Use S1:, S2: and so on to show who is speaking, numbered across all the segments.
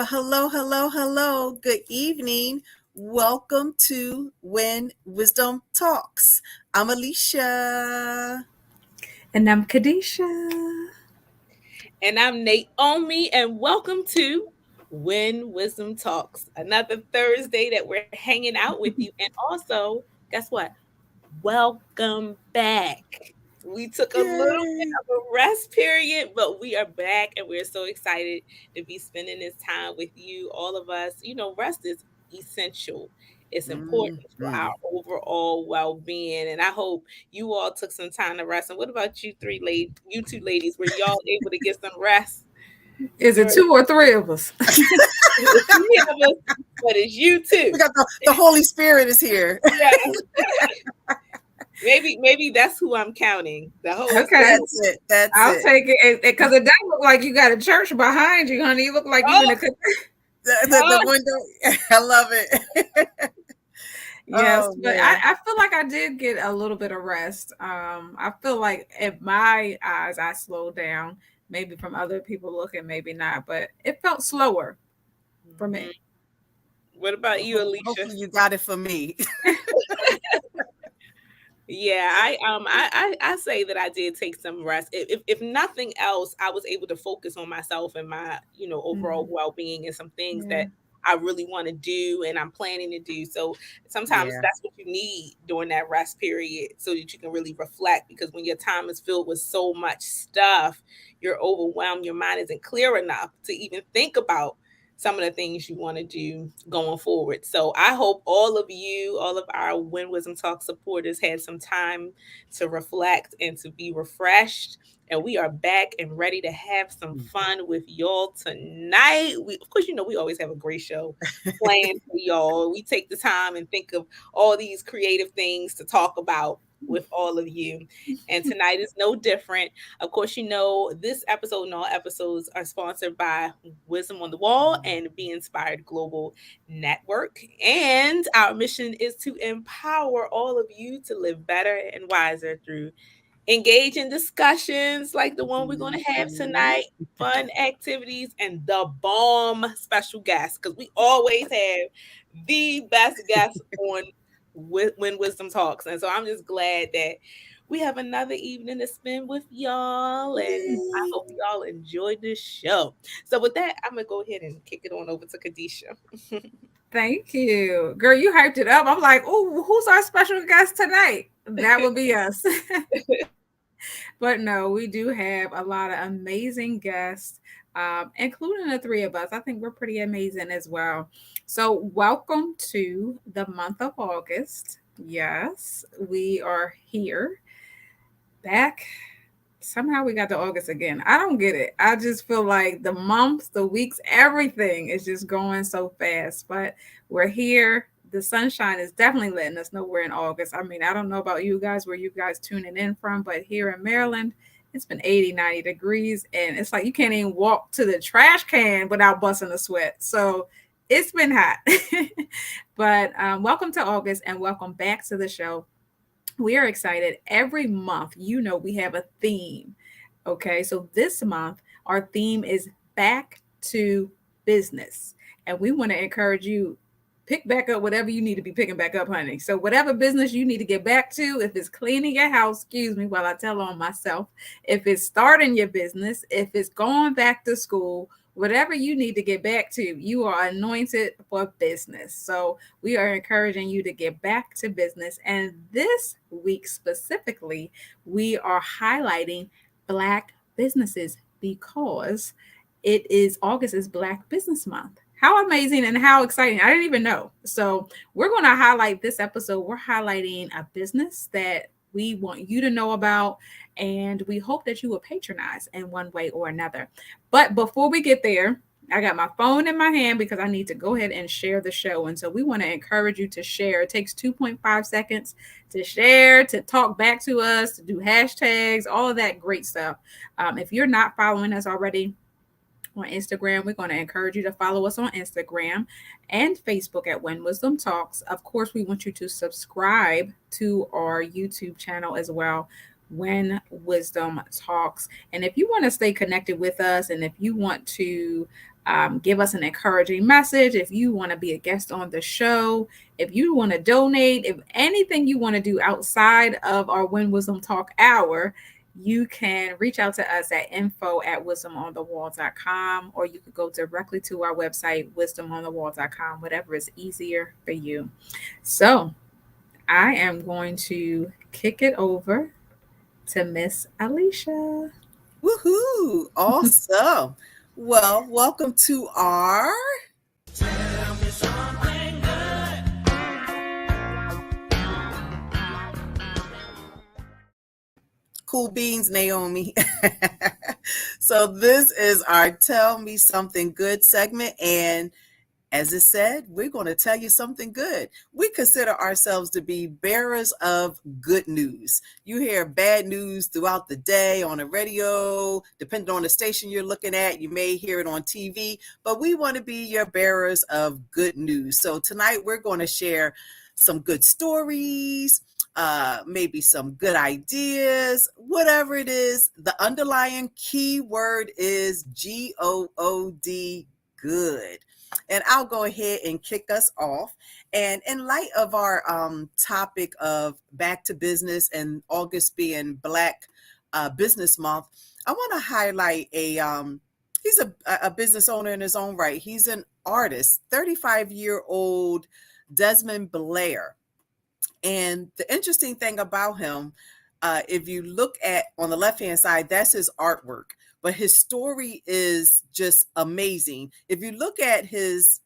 S1: Well, hello. Good evening. Welcome to When Wisdom Talks. I'm Alisha.
S2: And I'm Kadesha.
S3: And I'm Naomi, and welcome to When Wisdom Talks. Another Thursday that we're hanging out with you. And also, guess what? Welcome back. We took a little bit
S1: Yay.
S3: of a rest period, but we are back and we're so excited to be spending this time with you, all of us. Rest is essential. It's important for our
S1: Mhm.
S3: overall well-being, and I hope you all took some time to rest. And what about you two ladies? Were y'all able to get some rest?
S2: Is it two or three of us?
S3: The three of us, but it's you
S1: We
S3: two.
S1: got the Holy Spirit is here.
S3: Yeah, maybe that's who I'm counting. The Holy
S2: Okay.
S3: Spirit.
S1: That's it. That's
S2: I'll
S1: it.
S2: take it because it does look like you got a church behind you, honey. You look like you in
S3: Oh,
S2: a.
S1: The
S3: oh,
S1: window. I love it.
S2: Yes,
S1: Oh
S2: but
S1: man.
S2: I feel like I did get a little bit of rest. I feel like in my eyes, I slowed down. Maybe from other people looking, maybe not, but it felt slower for
S3: mhm.
S2: me.
S3: What about
S1: Well,
S3: you, Alicia?
S1: hopefully you got it for me.
S3: Yeah, I say that I did take some rest. If nothing else, I was able to focus on myself and my overall
S2: Mhm.
S3: well being and some things
S2: Yeah.
S3: that I really want to do and I'm planning to do. So sometimes
S1: Yeah.
S3: that's what you need during that rest period so that you can really reflect. Because when your time is filled with so much stuff, you're overwhelmed. Your mind isn't clear enough to even think about some of the things you want to do going forward. So I hope all of you, all of our Win Wisdom Talk supporters had some time to reflect and to be refreshed. And we are back and ready to have some fun with y'all tonight. Of course, we always have a great show planned for y'all. We take the time and think of all these creative things to talk about with all of you. And tonight is no different. Of course, this episode and all episodes are sponsored by Wisdom on the Wall and Be Inspired Global Network. And our mission is to empower all of you to live better and wiser through engage in discussions like the one we're going to have
S1: Mhm.
S3: tonight, fun activities, and the bomb special guests because we always have the best guests on when Wisdom Talks. And so I'm just glad that we have another evening to spend with y'all, and I
S1: Yay.
S3: hope y'all enjoyed this show. So with that, I'm gonna go ahead and kick it on over to Kadesha.
S2: Thank you. Girl, you hyped it up. I'm like, oh, who's our special guest tonight? That would be us. But no, we do have a lot of amazing guests, including the three of us. I think we're pretty amazing as well. So, welcome to the month of August. Yes, we are here back. Somehow we got to August again. I don't get it. I just feel like the months, the weeks, everything is just going so fast. But we're here. The sunshine is definitely letting us know we're in August. I mean, I don't know about you guys, where you guys tuning in from, but here in Maryland, it's been 80, 90 degrees. And it's like you can't even walk to the trash can without busting a sweat. So it's been hot. But welcome to August and welcome back to the show. We are excited. Every month, we have a theme. Okay, so this month, our theme is back to business. And we want to encourage you, pick back up whatever you need to be picking back up, honey. So, whatever business you need to get back to, if it's cleaning your house, excuse me while I tell on myself, if it's starting your business, if it's going back to school, whatever you need to get back to, you are anointed for business. So, we are encouraging you to get back to business. And this week specifically, we are highlighting Black businesses because it is August is Black Business Month. How amazing and how exciting. I didn't even know. So, we're going to highlight this episode. We're highlighting a business that we want you to know about, and we hope that you will patronize in one way or another. But before we get there, I got my phone in my hand because I need to go ahead and share the show. And so we want to encourage you to share. It takes 2.5 seconds to share, to talk back to us, to do hashtags, all of that great stuff. If you're not following us already on Instagram, we're going to encourage you to follow us on Instagram and Facebook at When Wisdom Talks. Of course, we want you to subscribe to our YouTube channel as well. When Wisdom Talks. And if you want to stay connected with us, and if you want to give us an encouraging message, if you want to be a guest on the show, if you want to donate, if anything you want to do outside of our When Wisdom Talk hour, you can reach out to us at info@wisdomonthewall.com, or you could go directly to our website, wisdomonthewall.com, whatever is easier for you. So I am going to kick it over to Miss Alisha.
S1: Woohoo! Awesome. Well, welcome to our
S4: Tell me something good.
S1: Cool Beans, Naomi. So this is our Tell Me Something Good segment, and as it said, we're going to tell you something good. We consider ourselves to be bearers of good news. You hear bad news throughout the day on the radio, depending on the station you're looking at. You may hear it on TV, but we want to be your bearers of good news. So tonight we're going to share some good stories, maybe some good ideas, whatever it is. The underlying key word is GOOD, good. And I'll go ahead and kick us off. And in light of our topic of back to business and August being Black Business Month, I want to highlight he's a business owner in his own right. He's an artist, 35-year-old Desmond Blair. And the interesting thing about him, if you look at on the left-hand side, that's his artwork. But his story is just amazing. If you look at his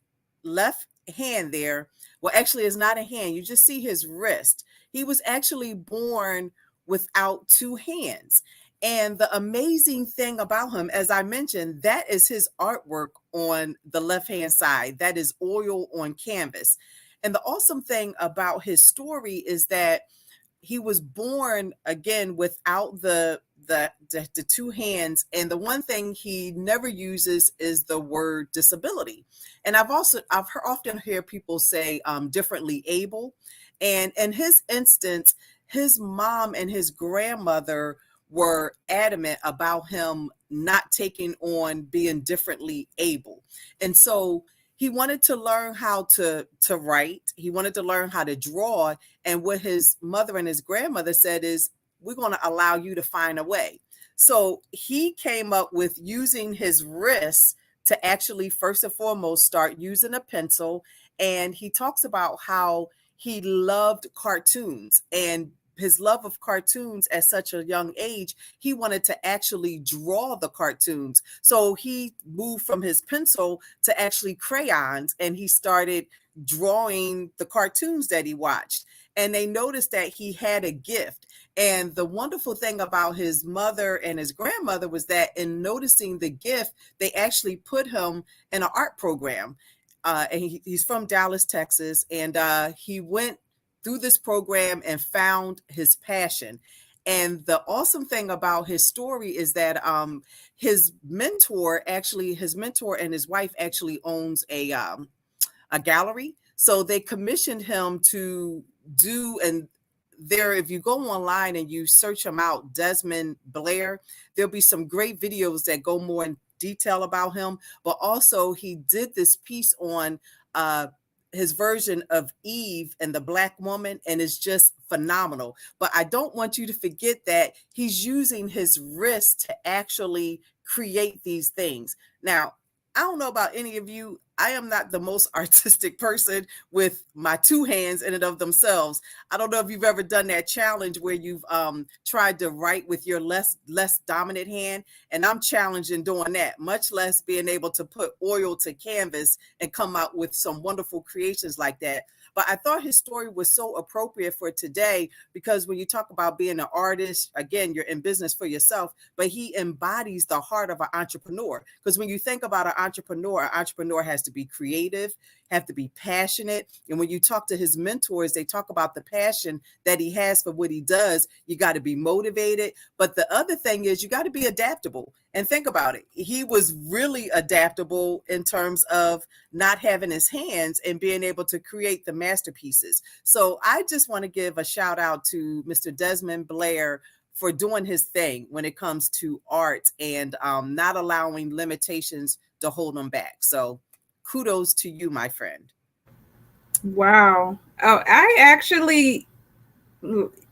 S1: left hand there, well, actually, it's not a hand. You just see his wrist. He was actually born without two hands. And the amazing thing about him, as I mentioned, that is his artwork on the left-hand side. That is oil on canvas. And the awesome thing about his story is that he was born again without the two hands, and the one thing he never uses is the word disability. And I've often hear people say differently able, and in his instance, his mom and his grandmother were adamant about him not taking on being differently able, and so he wanted to learn how to write. He wanted to learn how to draw. And what his mother and his grandmother said is, we're going to allow you to find a way. So he came up with using his wrists to actually, first and foremost, start using a pencil. And he talks about how he loved cartoons, and his love of cartoons at such a young age, he wanted to actually draw the cartoons. So he moved from his pencil to actually crayons, and he started drawing the cartoons that he watched. And they noticed that he had a gift. And the wonderful thing about his mother and his grandmother was that in noticing the gift, they actually put him in an art program. And he's from Dallas, Texas, and he went through this program and found his passion. And the awesome thing about his story is that his mentor and his wife actually owns a gallery. So they commissioned him to do, and there, if you go online and you search him out, Desmond Blair, there'll be some great videos that go more in detail about him. But also he did this piece on his version of Eve and the Black woman, and it's just phenomenal. But I don't want you to forget that he's using his wrist to actually create these things. Now, I don't know about any of you. I am not the most artistic person with my two hands in and of themselves. I don't know if you've ever done that challenge where you've tried to write with your less dominant hand, and I'm challenged in doing that, much less being able to put oil to canvas and come out with some wonderful creations like that. But I thought his story was so appropriate for today, because when you talk about being an artist, again, you're in business for yourself, but he embodies the heart of an entrepreneur. Because when you think about an entrepreneur has to be creative, have to be passionate. And when you talk to his mentors, they talk about the passion that he has for what he does. You got to be motivated. But the other thing is you got to be adaptable. And think about it. He was really adaptable in terms of not having his hands and being able to create the masterpieces. So I just want to give a shout out to Mr. Desmond Blair for doing his thing when it comes to art and not allowing limitations to hold him back. So kudos to you, my friend.
S2: Wow. Oh, I actually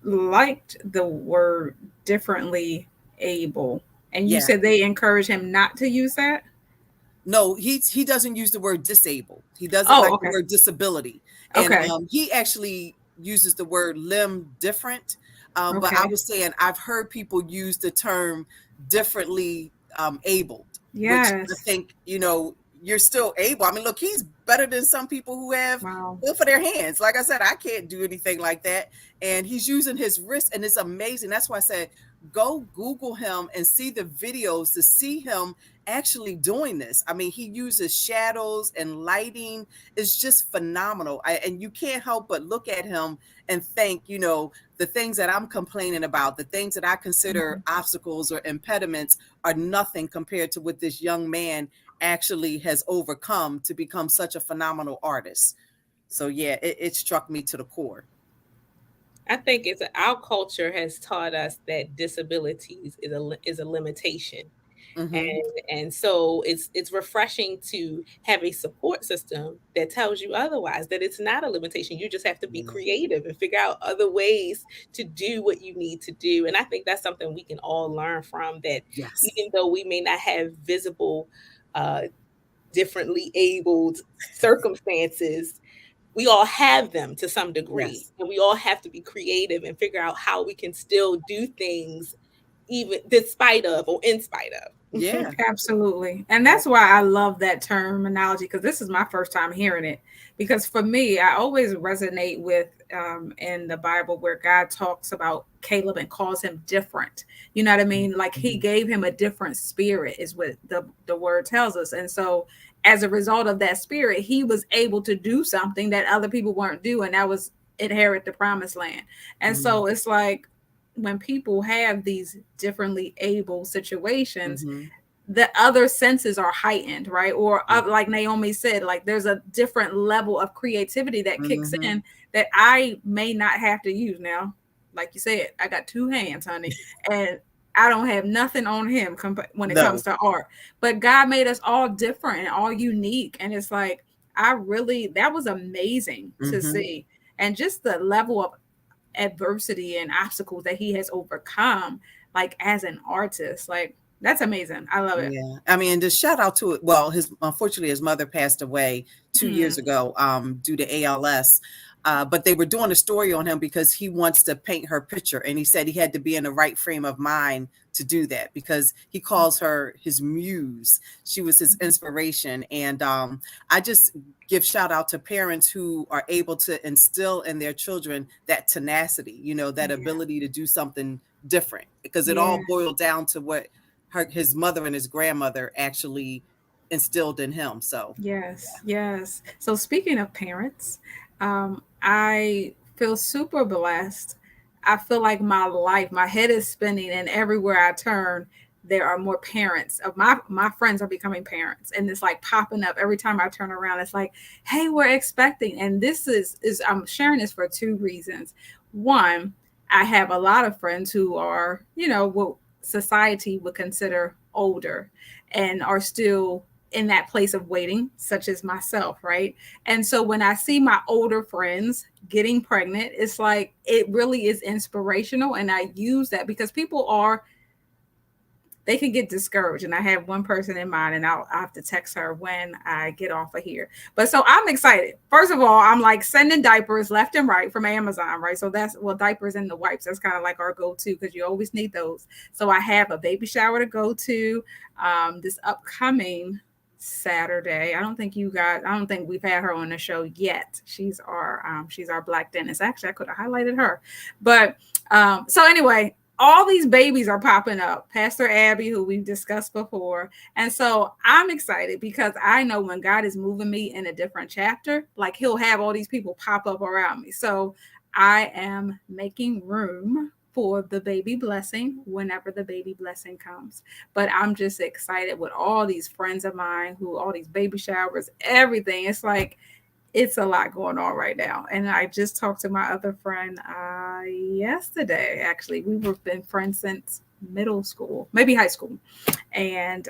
S2: liked the word differently able. And you
S1: Yeah.
S2: said they encourage him not to use that?
S1: No, he doesn't use the word disabled. He doesn't
S2: Oh,
S1: like the
S2: okay.
S1: word disability, and
S2: Okay.
S1: he actually uses the word limb different. But I
S2: Okay.
S1: was saying I've heard people use the term differently abled, which I
S2: Yes.
S1: think you're still able. I mean, look, he's better than some people who have
S2: Wow.
S1: both of their hands. Like I said, I can't do anything like that, and he's using his wrist, and it's amazing. That's why I said go Google him and see the videos to see him actually doing this. I mean, he uses shadows and lighting. It's just phenomenal. And you can't help but look at him and think, the things that I'm complaining about, the things that I consider obstacles or impediments are nothing compared to what this young man actually has overcome to become such a phenomenal artist. So yeah, it struck me to the core.
S3: I think our culture has taught us that disabilities is a limitation.
S1: Mm-hmm.
S3: And so it's refreshing to have a support system that tells you otherwise, that it's not a limitation. You just have to be
S1: Yeah.
S3: creative and figure out other ways to do what you need to do. And I think that's something we can all learn from, that
S1: Yes.
S3: even though we may not have visible uh, differently abled circumstances, we all have them to some degree,
S1: Yes.
S3: and we all have to be creative and figure out how we can still do things even despite of or in spite of.
S1: Yeah.
S2: Absolutely. And that's why I love that terminology, because this is my first time hearing it. Because for me, I always resonate with in the Bible where God talks about Caleb and calls him different. You know what I mean? Like he gave him a different spirit, is what the word tells us. And so as a result of that spirit, he was able to do something that other people weren't doing. That was inherit the promised land. And so it's like when people have these differently able situations,
S1: Mm-hmm.
S2: the other senses are heightened, right? Or like Naomi said, like there's a different level of creativity that kicks
S1: Mm-hmm.
S2: in that I may not have to use now. Like you said, I got two hands, honey, and I don't have nothing on him when it comes
S1: No.
S2: to art. But God made us all different and all unique, and it's like that was amazing to
S1: Mm-hmm.
S2: see, and just the level of adversity and obstacles that he has overcome, like as an artist, like that's amazing. I love it.
S1: Yeah, I mean, just shout out to it. Well, unfortunately his mother passed away 2 years ago due to ALS. But they were doing a story on him because he wants to paint her picture, and he said he had to be in the right frame of mind to do that because he calls her his muse. She was his inspiration, and I just give shout out to parents who are able to instill in their children that tenacity, that ability to do something different, because it
S2: Yeah.
S1: all boiled down to what his mother and his grandmother actually instilled in him. So
S2: Yes, yes. So speaking of parents, I feel super blessed. I feel like my head is spinning, and everywhere I turn, there are more parents of my friends are becoming parents, and it's like popping up every time I turn around. It's like, hey, we're expecting, and this is I'm sharing this for two reasons. One, I have a lot of friends who are, what society would consider older, and are still in that place of waiting, such as myself, right? And so when I see my older friends getting pregnant, it's like it really is inspirational. And I use that because they can get discouraged. And I have one person in mind, and I'll have to text her when I get off of here. But so I'm excited. First of all, I'm like sending diapers left and right from Amazon, right? So diapers and the wipes. That's kind of like our go-to because you always need those. So I have a baby shower to go to this upcoming Saturday. I don't think we've had her on the show yet. She's our black dentist. Actually, I could have highlighted her. But so anyway, all these babies are popping up. Pastor Abby, who we've discussed before. And so I'm excited because I know when God is moving me in a different chapter, like he'll have all these people pop up around me. So I am making room for the baby blessing whenever the baby blessing comes. But I'm just excited with all these friends of mine all these baby showers, everything. It's like, it's a lot going on right now. And I just talked to my other friend yesterday. Actually, we've been friends since middle school, maybe high school, and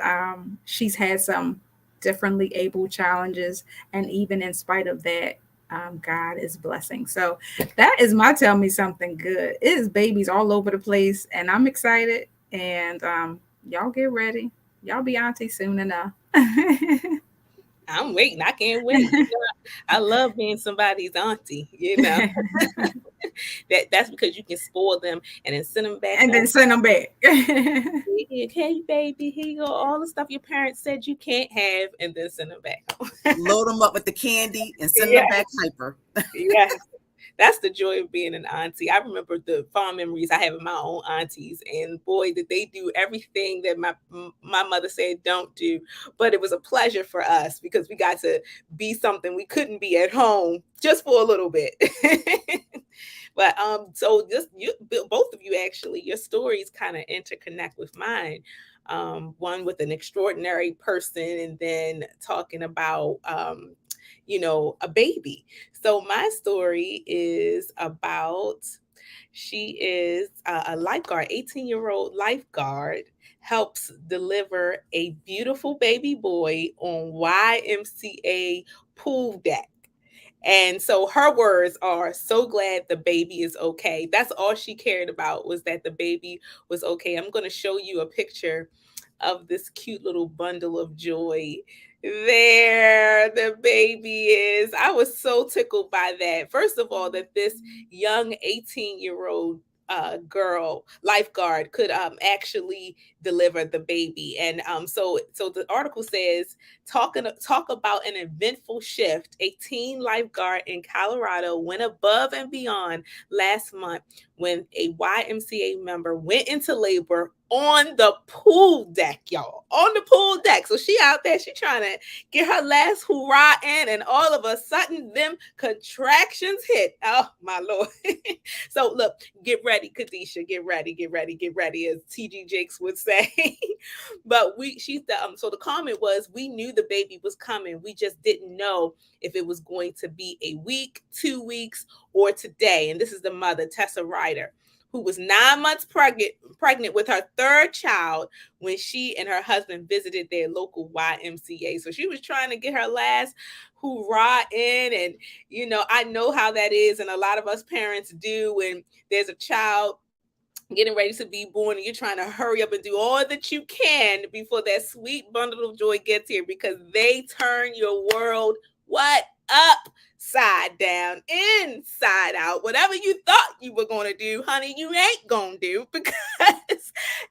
S2: she's had some differently able challenges, and even in spite of that, God is blessing. So that is my tell me something good. It is babies all over the place, and I'm excited. And y'all get ready. Y'all be auntie soon enough.
S3: I'm waiting. I can't wait. I love being somebody's auntie. That's because you can spoil them and then send them back
S2: and
S3: home.
S2: then send them back.
S3: Hey, baby, here you go. All the stuff your parents said you can't have, and then send them back home.
S1: Load them up with the candy and send
S3: Yeah.
S1: them back hyper.
S3: Yes. That's the joy of being an auntie. I remember the fond memories I have of my own aunties, and boy, did they do everything that my mother said don't do. But it was a pleasure for us because we got to be something we couldn't be at home just for a little bit. But so just both of you actually, your stories kind of interconnect with mine. One with an extraordinary person, and then talking about a baby. So my story is about, she is a lifeguard, 18-year-old lifeguard, helps deliver a beautiful baby boy on YMCA pool deck. And so her words are, so glad the baby is okay. That's all she cared about, was that the baby was okay. I'm going to show you a picture of this cute little bundle of joy. There the baby is. I was so tickled by that. First of all, that this young 18-year-old girl lifeguard could actually deliver the baby. And so the article says, talk about an eventful shift. A teen lifeguard in Colorado went above and beyond last month when a YMCA member went into labor on the pool deck, y'all. On the pool deck. So she out there, she trying to get her last hurrah in, and all of a sudden them contractions hit. Oh my Lord. So look, get ready, Kadesha. Get ready, as TG Jakes would say. But so the comment was, we knew the baby was coming. We just didn't know if it was going to be a week, 2 weeks, or today. And this is the mother, Tessa Ryder, who was 9 months pregnant with her third child when she and her husband visited their local YMCA. So she was trying to get her last hurrah in. And, I know how that is. And a lot of us parents do when there's a child getting ready to be born and you're trying to hurry up and do all that you can before that sweet bundle of joy gets here, because they turn your world upside down, inside out. Whatever you thought you were going to do, honey, you ain't going to do, because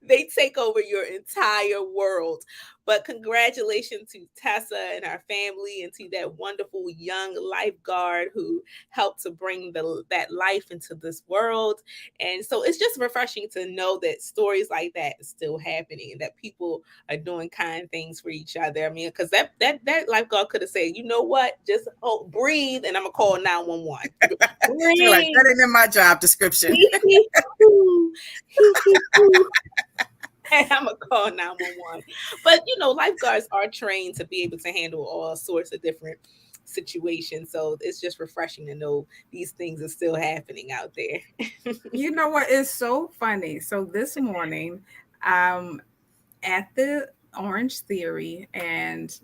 S3: they take over your entire world. But congratulations to Tessa and her family, and to that wonderful young lifeguard who helped to bring that life into this world. And so it's just refreshing to know that stories like that is still happening, and that people are doing kind things for each other. I mean, because that lifeguard could have said, you know what, just breathe, and I'm gonna call 911.
S1: You're like, that ain't in my job description.
S3: I'm gonna call 911. But lifeguards are trained to be able to handle all sorts of different situations. So it's just refreshing to know these things are still happening out there.
S2: You know what is so funny? So this morning, at the Orange Theory, and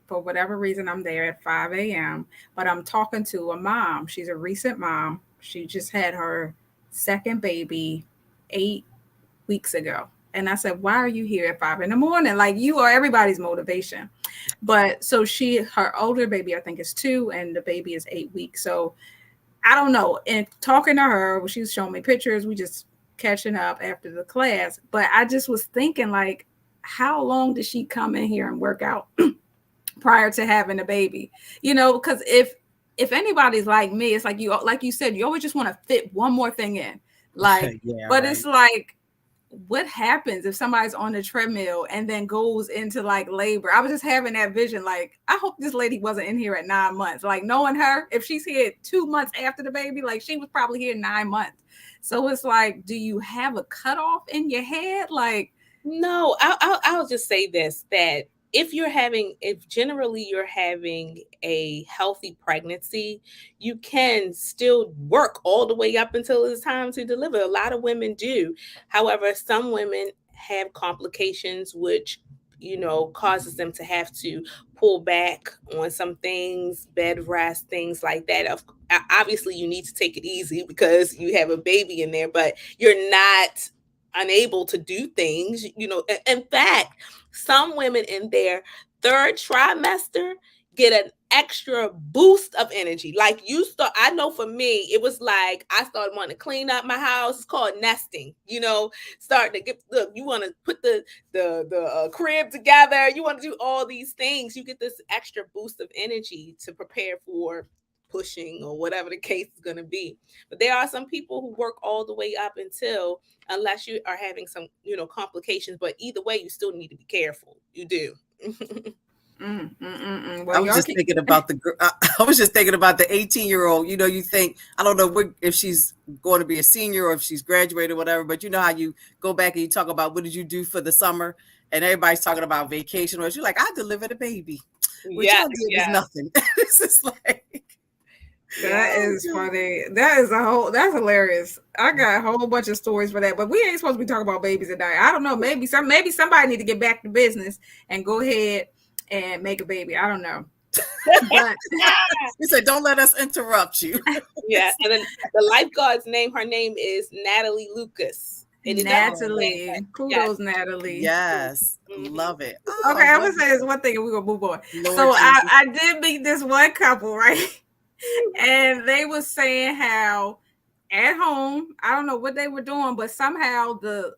S2: for whatever reason, I'm there at 5 a.m., but I'm talking to a mom. She's a recent mom. She just had her second baby 8 weeks ago. And I said, why are you here at 5 a.m? Like, you are everybody's motivation. But so her older baby, I think, is 2, and the baby is 8 weeks. So I don't know. And talking to her, she was showing me pictures. We just catching up after the class. But I just was thinking, like, how long did she come in here and work out prior to having a baby? Because if anybody's like me, it's like you said, you always just want to fit one more thing in. Like,
S1: Yeah,
S2: but
S1: right.
S2: it's like, what happens if somebody's on the treadmill and then goes into like labor? I was just having that vision. Like, I hope this lady wasn't in here at 9 months. Like, knowing her, if she's here 2 months after the baby, like, she was probably here 9 months. So it's like, do you have a cutoff in your head? Like,
S3: no, I'll just say this, that if generally you're having a healthy pregnancy, you can still work all the way up until it's time to deliver. A lot of women do. However, some women have complications, which, causes them to have to pull back on some things, bed rest, things like that. Obviously, you need to take it easy because you have a baby in there, but you're not unable to do things. In fact, some women in their third trimester get an extra boost of energy. Like I know for me, it was like I started wanting to clean up my house. It's called nesting. Starting to get you want to put the crib together. You want to do all these things. You get this extra boost of energy to prepare for pushing or whatever the case is going to be. But there are some people who work all the way up until, unless you are having some, complications. But either way, you still need to be careful. You do.
S2: Well,
S1: I was just thinking about I was just thinking about the 18-year-old. You think, I don't know if she's going to be a senior or if she's graduated or whatever, but you know how you go back and you talk about what did you do for the summer, and everybody's talking about vacation, or you're like, I delivered a baby. What y'all did was nothing. It's just like,
S2: that is funny. That's hilarious. I got a whole bunch of stories for that, but we ain't supposed to be talking about babies tonight. I don't know. Maybe somebody need to get back to business and go ahead and make a baby. I don't know. But
S1: you said, don't let us interrupt you.
S3: Yeah. And then the lifeguard's name, her name is Natalie Lucas.
S2: Natalie. Kudos, yes. Natalie.
S1: Yes. Love it.
S2: Okay, I'm going to say this one thing and we're going to move on. So I did meet this one couple, right? And they was saying how at home, I don't know what they were doing, but somehow the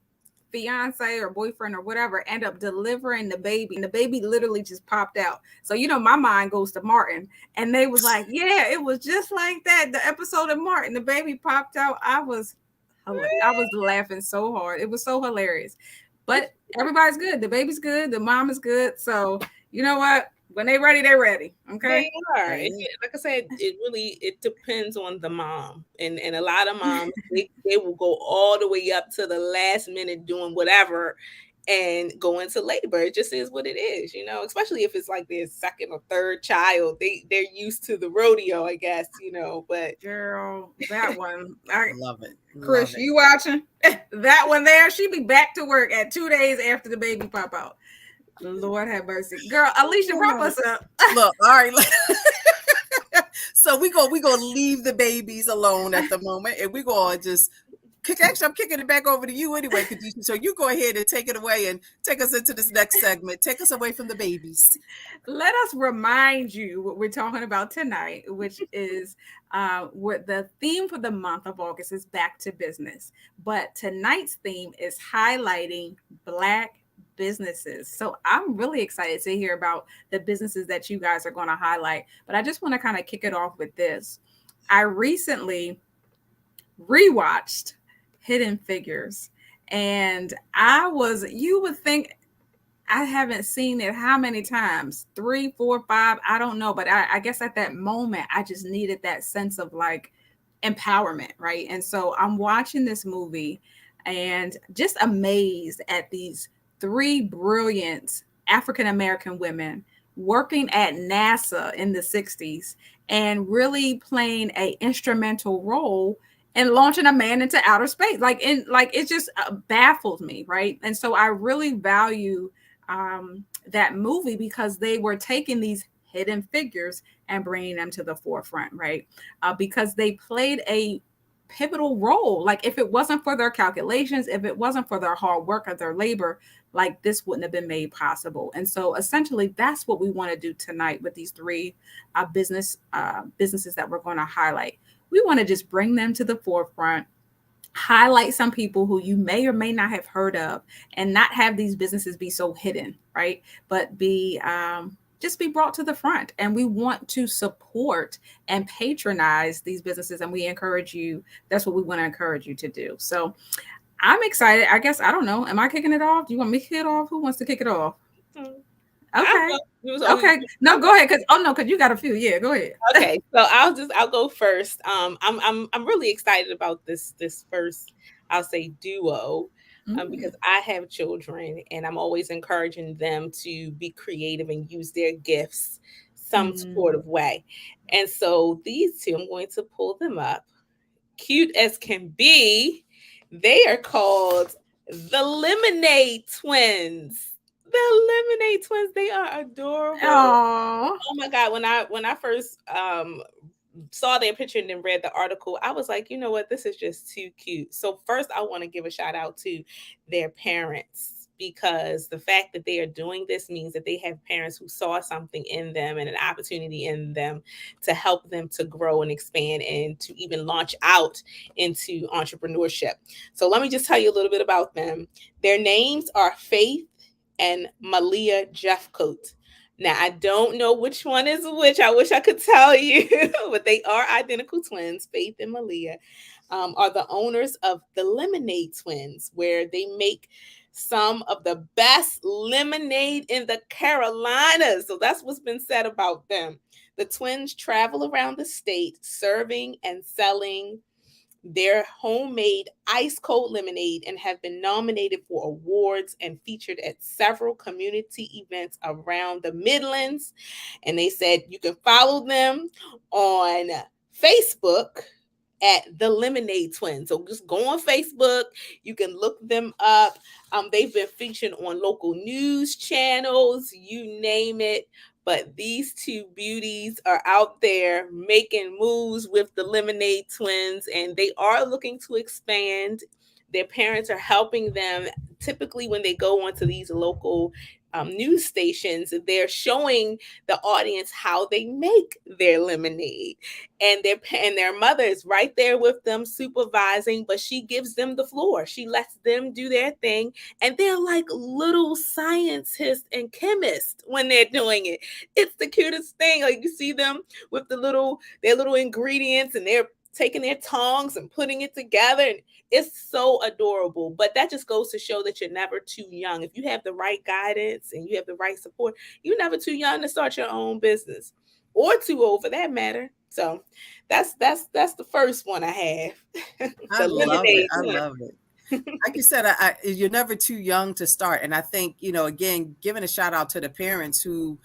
S2: fiance or boyfriend or whatever end up delivering the baby, and the baby literally just popped out. So my mind goes to Martin, and they was like, yeah, it was just like that, the episode of Martin, the baby popped out. I was laughing so hard. It was so hilarious. But everybody's good. The baby's good, the mom is good. So you know what, when they ready, they're ready. Okay,
S3: they are. Like I said, it depends on the mom, and a lot of moms they will go all the way up to the last minute doing whatever and go into labor. It just is what it is, especially if it's like their second or third child. They're used to the rodeo, I guess, but
S2: girl, that one, I
S1: love it.
S2: Chris, you watching that one there? She be back to work at 2 days after the baby pop out. Lord have mercy. Girl, Alisha, wrap us up.
S1: Look, all right. So we're gonna leave the babies alone at the moment, and we're gonna just actually, I'm kicking it back over to you anyway, Kadesha. So you go ahead and take it away and take us into this next segment. Take us away from the babies.
S2: Let us remind you what we're talking about tonight, which is what the theme for the month of August is back to business. But tonight's theme is highlighting Black businesses. So I'm really excited to hear about the businesses that you guys are going to highlight. But I just want to kind of kick it off with this. I recently rewatched Hidden Figures, and you would think I haven't seen it how many times? 3, 4, 5, I don't know. But I guess at that moment, I just needed that sense of like empowerment, right? And so I'm watching this movie and just amazed at these 3 brilliant African-American women working at NASA in the 60s and really playing an instrumental role in launching a man into outer space. It just baffled me, right? And so I really value that movie because they were taking these hidden figures and bringing them to the forefront, right? Because they played a pivotal role. Like if it wasn't for their calculations, if it wasn't for their hard work or their labor, like this wouldn't have been made possible. And so essentially that's what we want to do tonight with these 3 businesses that we're going to highlight. We want to just bring them to the forefront, highlight some people who you may or may not have heard of, and not have these businesses be so hidden, right? But just be brought to the front. And we want to support and patronize these businesses. And we encourage you. That's what we want to encourage you to do. So I'm excited. I guess, I don't know. Am I kicking it off? Do you want me to kick it off? Who wants to kick it off? Okay. Okay. No, go ahead. Cause you got a few. Yeah, go ahead.
S3: Okay. So I'll go first. I'm really excited about this first, I'll say, duo. because I have children and I'm always encouraging them to be creative and use their gifts some sort of way. And so these two, I'm going to pull them up. Cute as can be. They are called the Lemonade Twins. The Lemonade Twins. They are adorable.
S2: Oh,
S3: Oh my God. When I first saw their picture and then read the article, I was like, you know what, this is just too cute. So first I want to give a shout out to their parents, because the fact that they are doing this means that they have parents who saw something in them and an opportunity in them to help them to grow and expand and to even launch out into entrepreneurship. So let me just tell you a little bit about them. Their names are Faith and Malia Jeffcoat. Now, I don't know which one is which. I wish I could tell you, but they are identical twins. Faith and Malia are the owners of the Lemonade Twins, where they make some of the best lemonade in the Carolinas. So that's what's been said about them. The twins travel around the state serving and selling their homemade ice cold lemonade and have been nominated for awards and featured at several community events around the Midlands. And they said you can follow them on Facebook at the Lemonade Twins. So just go on Facebook. You can look them up. They've been featured on local news channels, you name it. But these two beauties are out there making moves with the Lemonade Twins, and they are looking to expand. Their parents are helping them. Typically, when they go onto these local news stations, they're showing the audience how they make their lemonade, and their mother is right there with them supervising, but she gives them the floor. She lets them do their thing, and they're like little scientists and chemists when they're doing it. It's the cutest thing. Like, you see them with their little ingredients, and they're taking their tongs and putting it together, and it's so adorable. But that just goes to show that you're never too young. If you have the right guidance and you have the right support, you're never too young to start your own business, or too old for that matter. So that's the first one I have.
S1: I
S3: The
S1: love it.
S3: Lemonade
S1: I
S3: Twins.
S1: love it. Like you said, you're never too young to start. And I think, again, giving a shout out to the parents who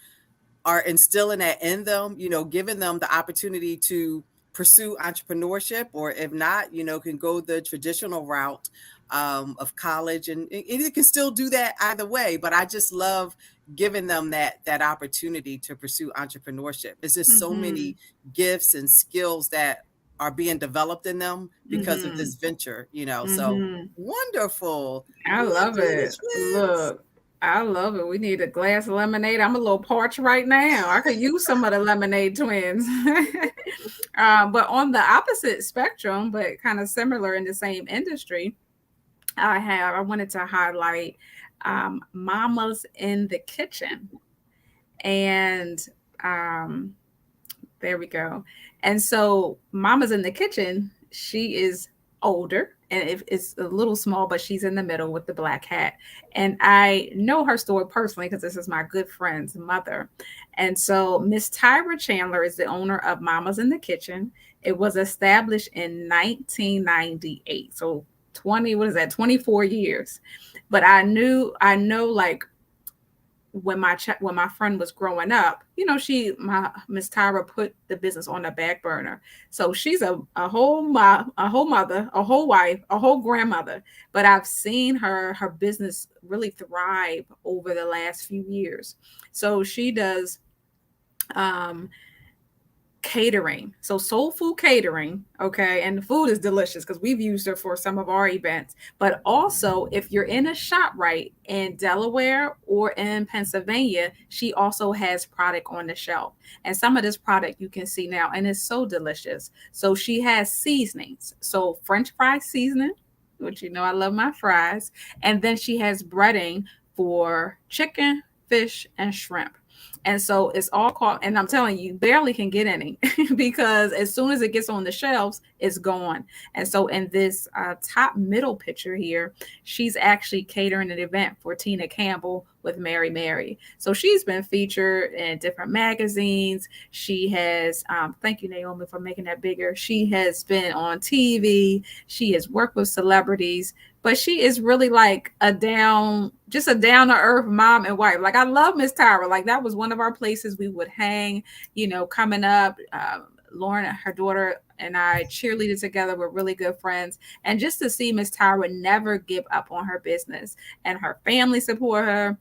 S1: are instilling that in them, giving them the opportunity to pursue entrepreneurship, or if not, can go the traditional route of college, and you can still do that either way. But I just love giving them that opportunity to pursue entrepreneurship. It's just so many gifts and skills that are being developed in them because of this venture, so wonderful.
S2: I
S1: Look
S2: love
S1: at the
S2: it.
S1: twins.
S2: Look, I love it. We need a glass of lemonade. I'm a little parched right now. I could use some of the Lemonade Twins. But on the opposite spectrum, but kind of similar in the same industry, I wanted to highlight Mamas in the Kitchen. And there we go. And so Mama's in the Kitchen, she is older, and it's a little small, but she's in the middle with the black hat. And I know her story personally because this is my good friend's mother. And so Miss Tyra Chandler is the owner of Mama's in the Kitchen. It was established in 1998. So 24 years. But I know like when my friend was growing up, my Miss Tyra put the business on the back burner. So she's a whole mother, a whole wife, a whole grandmother. But I've seen her business really thrive over the last few years. So she does catering, so soul food catering, okay, and the food is delicious because we've used her for some of our events. But also, if you're in a ShopRite in Delaware or in Pennsylvania, she also has product on the shelf, and some of this product you can see now, and it's so delicious. So she has seasonings, so French fry seasoning, which I love my fries, and then she has breading for chicken, fish, and shrimp. And so it's all called, and I'm telling you, barely can get any because as soon as it gets on the shelves, it's gone. And so in this top middle picture here, she's actually catering an event for Tina Campbell with Mary Mary. So she's been featured in different magazines. She has, thank you, Naomi, for making that bigger. She has been on TV. She has worked with celebrities. but she is really like just a down to earth mom and wife. Like I love Miss Tyra. Like that was one of our places we would hang, coming up. Lauren, her daughter, and I cheerleaded together. We're really good friends. And just to see Miss Tyra never give up on her business and her family support her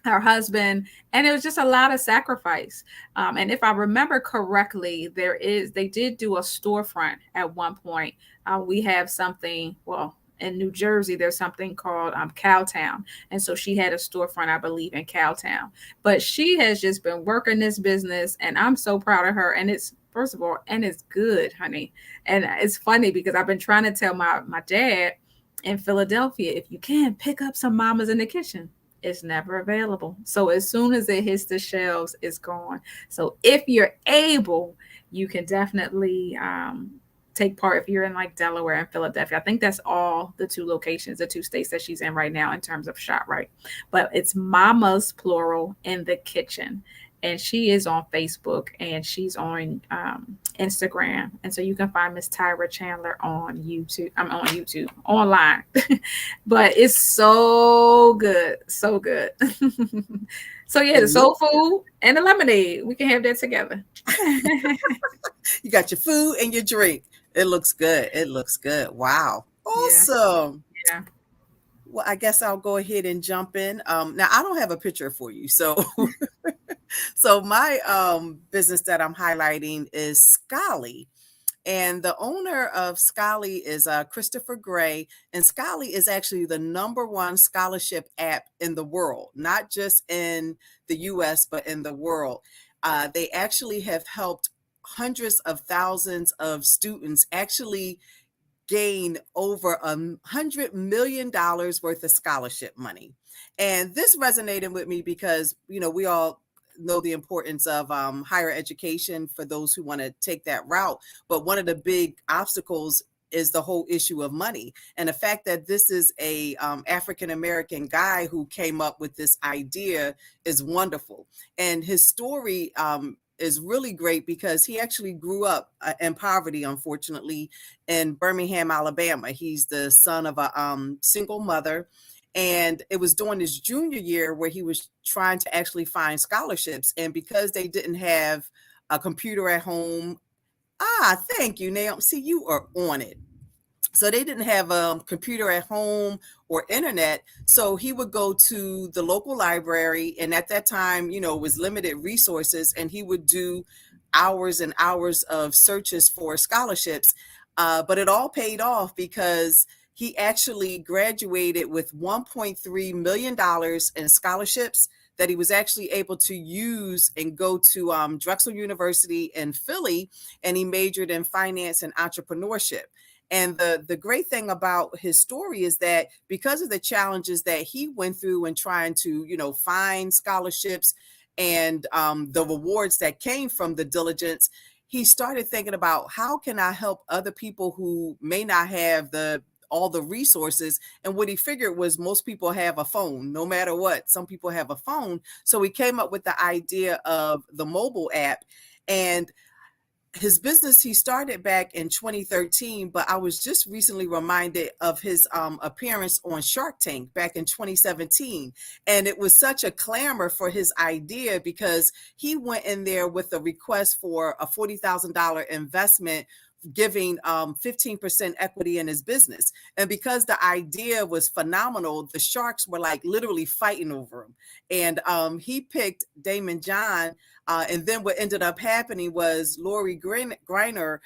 S2: husband, and it was just a lot of sacrifice. And if I remember correctly, they did do a storefront at one point. We have something, well, in New Jersey, there's something called Cowtown. And so she had a storefront, I believe, in Cowtown. But she has just been working this business, and I'm so proud of her. And it's, first of all, and it's good, honey. And it's funny because I've been trying to tell my dad in Philadelphia, if you can, pick up some mamas in the kitchen. It's never available. So as soon as it hits the shelves, it's gone. So if you're able, you can definitely take part if you're in like Delaware and Philadelphia. I think that's all the two states that she's in right now in terms of ShopRite. But it's Mamas, plural, in the kitchen. And she is on Facebook and she's on Instagram. And so you can find Miss Tyra Chandler on YouTube. I'm on YouTube, online. But it's so good. So good. So yeah, the soul food and the lemonade. We can have that together.
S1: You got your food and your drink. It looks good. It looks good. Wow. Awesome.
S2: Yeah.
S1: Well, I guess I'll go ahead and jump in. Now I don't have a picture for you, so so my business that I'm highlighting is Scholly. And the owner of Scholly is Christopher Gray. And Scholly is actually the #1 scholarship app in the world, not just in the US, but in the world. They actually have helped hundreds of thousands of students actually gain over $100 million worth of scholarship money. And this resonated with me because, we all know the importance of higher education for those who want to take that route. But one of the big obstacles is the whole issue of money. And the fact that this is a African-American guy who came up with this idea is wonderful. And his story is really great because he actually grew up in poverty, unfortunately, in Birmingham, Alabama. He's the son of a single mother. And it was during his junior year where he was trying to actually find scholarships. And because they didn't have a computer at home, thank you, Naomi. See, you are on it. So they didn't have a computer at home or internet. So he would go to the local library. And at that time, it was limited resources. And he would do hours and hours of searches for scholarships. But it all paid off because he actually graduated with $1.3 million in scholarships that he was actually able to use and go to Drexel University in Philly. And he majored in finance and entrepreneurship. And the great thing about his story is that because of the challenges that he went through in trying to, find scholarships and the rewards that came from the diligence, he started thinking about how can I help other people who may not have all the resources. And what he figured was most people have a phone, no matter what. Some people have a phone. So he came up with the idea of the mobile app. And his business, he started back in 2013, but I was just recently reminded of his appearance on Shark Tank back in 2017. And it was such a clamor for his idea because he went in there with a request for a $40,000 investment, giving 15% equity in his business. And because the idea was phenomenal, the sharks were like literally fighting over him. And he picked Damon John. And then what ended up happening was Lori Greiner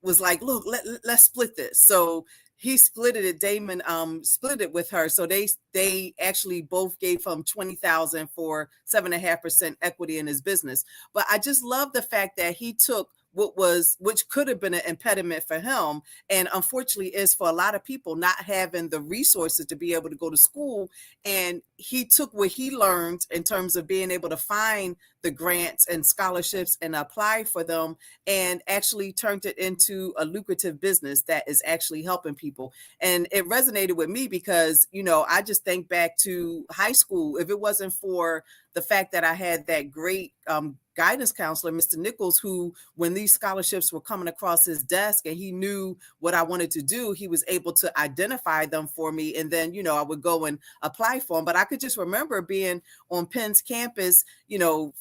S1: was like, look, let's split this. So he split it. Damon split it with her. So they actually both gave him $20,000 for 7.5% equity in his business. But I just love the fact that he took which could have been an impediment for him, and unfortunately is for a lot of people, not having the resources to be able to go to school. And he took what he learned in terms of being able to find the grants and scholarships and applied for them, and actually turned it into a lucrative business that is actually helping people. And it resonated with me because, I just think back to high school. If it wasn't for the fact that I had that great guidance counselor, Mr. Nichols, who, when these scholarships were coming across his desk and he knew what I wanted to do, he was able to identify them for me. And then, I would go and apply for them. But I could just remember being on Penn's campus,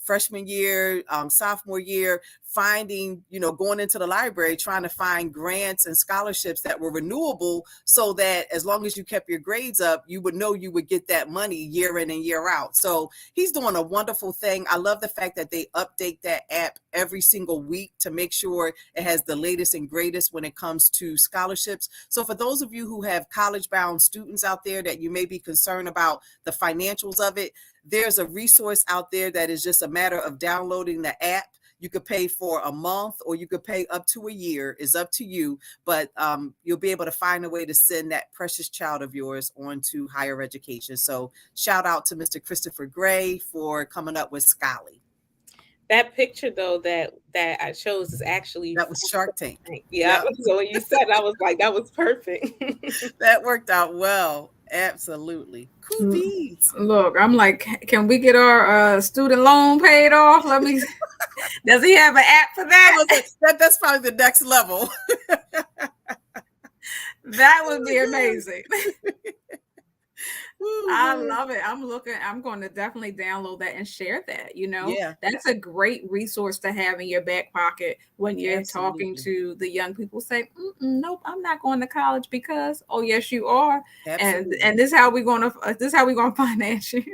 S1: freshman year, sophomore year, finding, going into the library, trying to find grants and scholarships that were renewable, so that as long as you kept your grades up, you would know you would get that money year in and year out. So he's doing a wonderful thing. I love the fact that they update that app every single week to make sure it has the latest and greatest when it comes to scholarships. So for those of you who have college-bound students out there that you may be concerned about the financials of it, there's a resource out there that is just a matter of downloading the app. You could pay for a month or you could pay up to a year. It's up to you, but you'll be able to find a way to send that precious child of yours on to higher education. So shout out to Mr. Christopher Gray for coming up with Scholly.
S3: That picture though that I chose is actually
S1: that was Shark Tank.
S3: Yeah. Yep. So when you said, I was like, that was perfect.
S1: That worked out well. Absolutely. Cool beans.
S2: Look, I'm like, can we get our student loan paid off? Let me. Does he have an app for that?
S1: That's probably the next level.
S2: That would be amazing. I love it. I'm going to definitely download that and share that.
S1: Yeah.
S2: That's a great resource to have in your back pocket when you're talking to the young people. Say, nope, I'm not going to college because, oh yes, you are. Absolutely. And this is how we're going to finance you.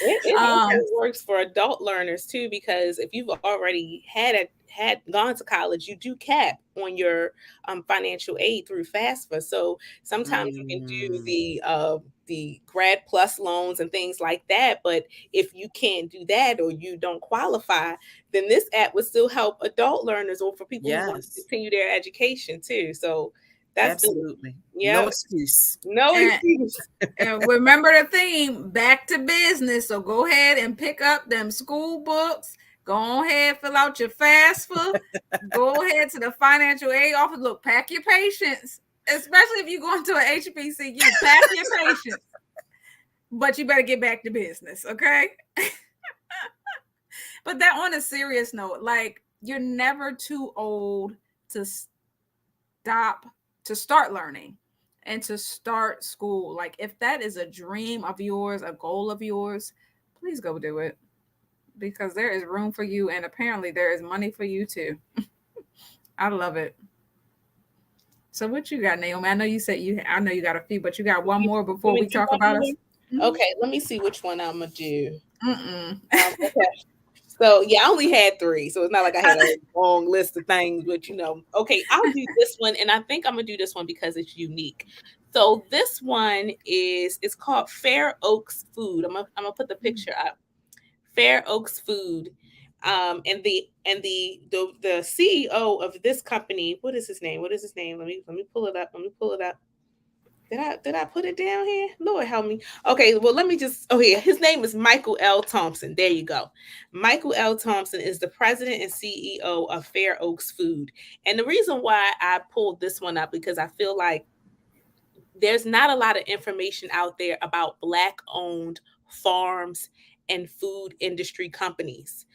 S3: It works for adult learners too, because if you've already had gone to college, you do cap on your financial aid through FAFSA. So sometimes you can do the grad plus loans and things like that. But if you can't do that or you don't qualify, then this app would still help adult learners or for people who want to continue their education too. So that's
S1: absolutely
S3: no
S1: excuse.
S3: No excuse.
S2: And remember the theme, back to business. So go ahead and pick up them school books. Go ahead, fill out your FAFSA. Go ahead to the financial aid office. Look, pack your patience, especially if you're going to an HBCU. Pack your patience. But you better get back to business, okay? But that, on a serious note, like, you're never too old to start learning and to start school. Like, if that is a dream of yours, a goal of yours, please go do it, because there is room for you, and apparently there is money for you too. I love it. So what you got, Naomi? I know you said I know you got a few, but you got one more before we talk about us.
S3: Okay, let me see which one I'm gonna do. Okay. So yeah, I only had 3, so it's not like I had a long list of things, but okay, I'll do this one, and I think I'm gonna do this one because it's unique. So this one it's called Fair Oaks Food. I'm gonna put the picture up. Fair Oaks Food, and the CEO of this company. What is his name? Let me pull it up. Did I put it down here? Lord help me. Okay, well, let me just, his name is Michael L. Thompson. There you go. Michael L. Thompson is the president and CEO of Fair Oaks Food. And the reason why I pulled this one up, because I feel like there's not a lot of information out there about Black-owned farms and food industry companies.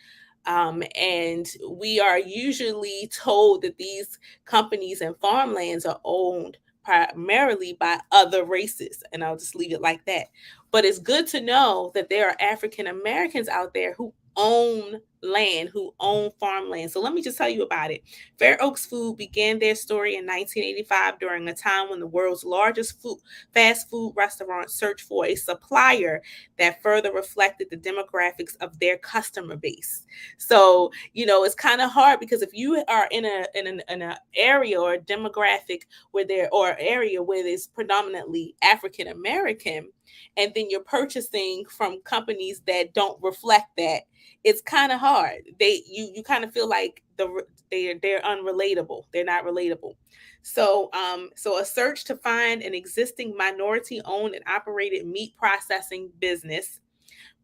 S3: And we are usually told that these companies and farmlands are owned primarily by other races, and I'll just leave it like that. But it's good to know that there are African Americans out there who own land, who own farmland. So let me just tell you about it. Fair Oaks Food began their story in 1985 during a time when the world's largest fast food restaurant searched for a supplier that further reflected the demographics of their customer base. So, it's kind of hard, because if you are in an area or a demographic where there's predominantly African American, and then you're purchasing from companies that don't reflect that, it's kind of hard. You kind of feel like they're unrelatable. They're not relatable. So a search to find an existing minority-owned and operated meat processing business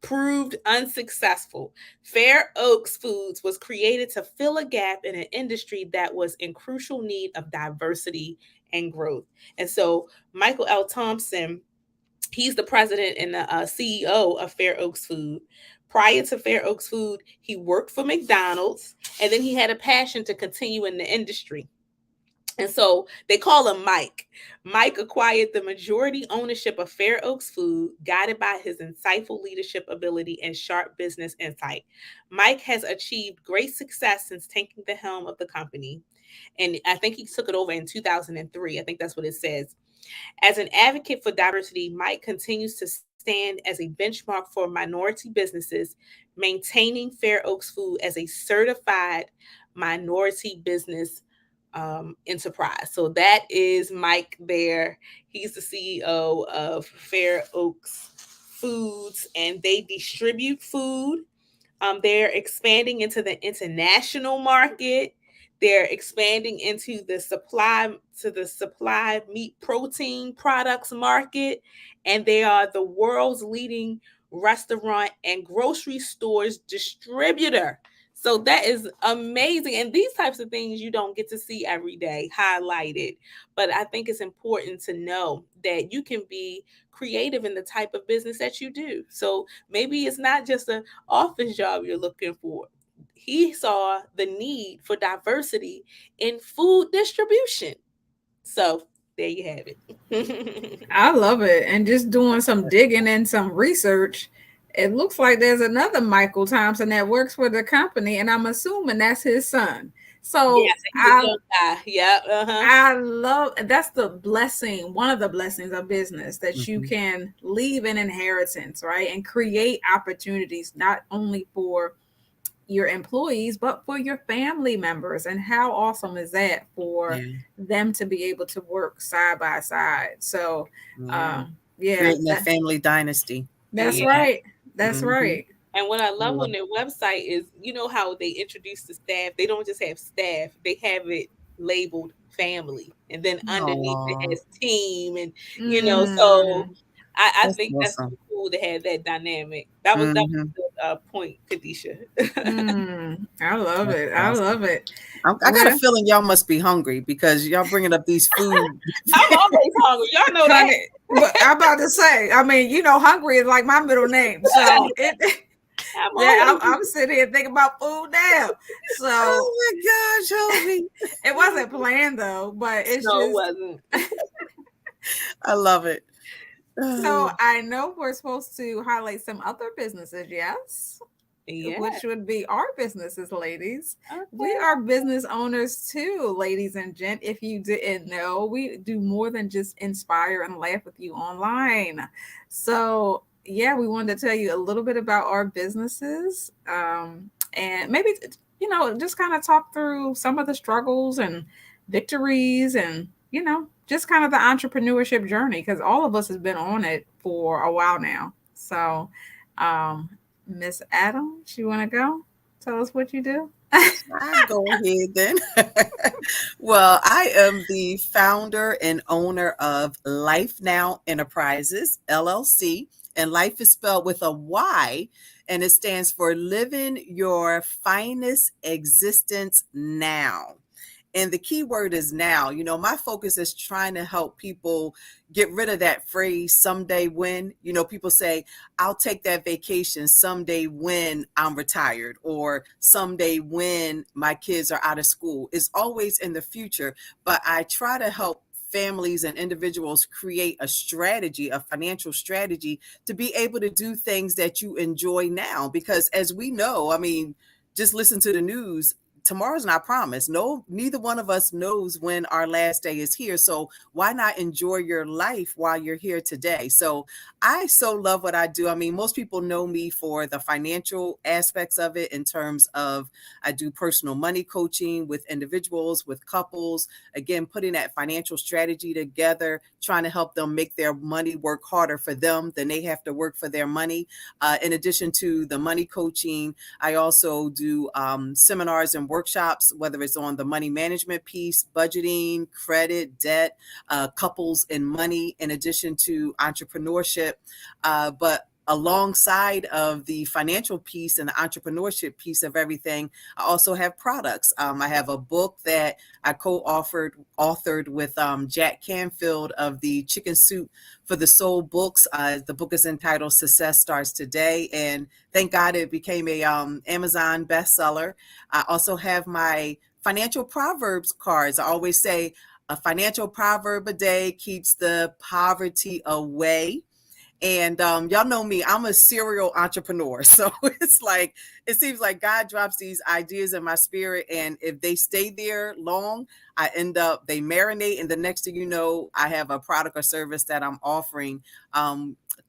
S3: proved unsuccessful. Fair Oaks Foods was created to fill a gap in an industry that was in crucial need of diversity and growth. And so Michael L. Thompson, he's the president and the CEO of Fair Oaks Food. Prior to Fair Oaks Food, he worked for McDonald's, and then he had a passion to continue in the industry. And so they call him Mike. Mike acquired the majority ownership of Fair Oaks Food, guided by his insightful leadership ability and sharp business insight. Mike has achieved great success since taking the helm of the company. And I think he took it over in 2003. I think that's what it says. As an advocate for diversity, Mike continues to stand as a benchmark for minority businesses, maintaining Fair Oaks Food as a certified minority business enterprise. So that is Mike there. He's the CEO of Fair Oaks Foods, and they distribute food. They're expanding into the international market. They're expanding into the supply meat protein products market, and they are the world's leading restaurant and grocery stores distributor. So that is amazing. And these types of things you don't get to see every day highlighted. But I think it's important to know that you can be creative in the type of business that you do. So maybe it's not just an office job you're looking for. He saw the need for diversity in food distribution. So there you have it.
S2: I love it. And just doing some digging and some research, it looks like there's another Michael Thompson that works for the company, and I'm assuming that's his son. So
S3: yes, yeah,
S2: I love that's the blessing, one of the blessings of business, that you can leave an inheritance, right? And create opportunities not only for your employees, but for your family members. And how awesome is that for them to be able to work side by side? So
S1: creating a family dynasty.
S2: That's right. That's right.
S3: And what I love on their website is, you know how they introduce the staff. They don't just have staff; they have it labeled family, and then underneath it has team, and you know. So I think that's so cool to have that dynamic. That was a good point, Kadesha.
S2: I love it. I love it.
S1: I got a feeling y'all must be hungry because y'all bringing up these food.
S3: I'm always hungry. Y'all know that.
S2: But I'm about to say, I mean, you know, hungry is like my middle name. So I'm sitting here thinking about food now. So
S1: oh my gosh, homie.
S2: It wasn't planned though, but it
S3: wasn't.
S1: I love it.
S2: So I know we're supposed to highlight some other businesses, yes?
S3: Yeah.
S2: Which would be our businesses, ladies. Okay. We are business owners too, ladies and gent. If you didn't know, we do more than just inspire and laugh with you online. So yeah, we wanted to tell you a little bit about our businesses, and maybe, you know, just kind of talk through some of the struggles and victories, and, you know, just kind of the entrepreneurship journey, because all of us has been on it for a while now. So Miss Adams, you want to go? Tell us what you do.
S1: I'll go ahead then. Well, I am the founder and owner of Life Now Enterprises, LLC. And life is spelled with a Y, and it stands for living your finest existence now. And the key word is now. You know, my focus is trying to help people get rid of that phrase, someday when. You know, people say, I'll take that vacation someday when I'm retired, or someday when my kids are out of school. It's always in the future. But I try to help families and individuals create a strategy, a financial strategy, to be able to do things that you enjoy now. Because as we know, I mean, just listen to the news. Tomorrow's not promised. No, neither one of us knows when our last day is here. So why not enjoy your life while you're here today? So I so love what I do. I mean, most people know me for the financial aspects of it, in terms of I do personal money coaching with individuals, with couples, again, putting that financial strategy together, trying to help them make their money work harder for them than they have to work for their money. In addition to the money coaching, I also do seminars and workshops, whether it's on the money management piece, budgeting, credit, debt, couples and money, in addition to entrepreneurship. But alongside of the financial piece and the entrepreneurship piece of everything, I also have products. I have a book that I authored with Jack Canfield of the Chicken Soup for the Soul books. The book is entitled Success Starts Today, and thank God it became a Amazon bestseller. I also have my financial proverbs cards. I always say a financial proverb a day keeps the poverty away. And y'all know me, I'm a serial entrepreneur. So it's like, it seems like God drops these ideas in my spirit. And if they stay there long, they marinate. And the next thing you know, I have a product or service that I'm offering. A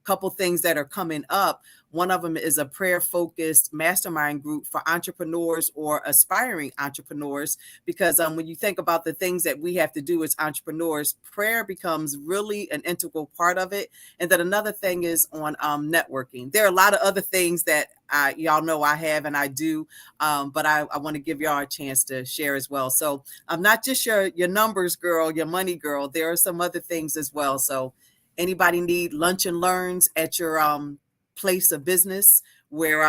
S1: couple things that are coming up. One of them is a prayer focused mastermind group for entrepreneurs or aspiring entrepreneurs, because when you think about the things that we have to do as entrepreneurs, prayer becomes really an integral part of it. And then another thing is on networking. There are a lot of other things that y'all know I have and I do, but I want to give y'all a chance to share as well. So I'm not just your numbers girl, your money girl. There are some other things as well. So anybody need lunch and learns at your place of business where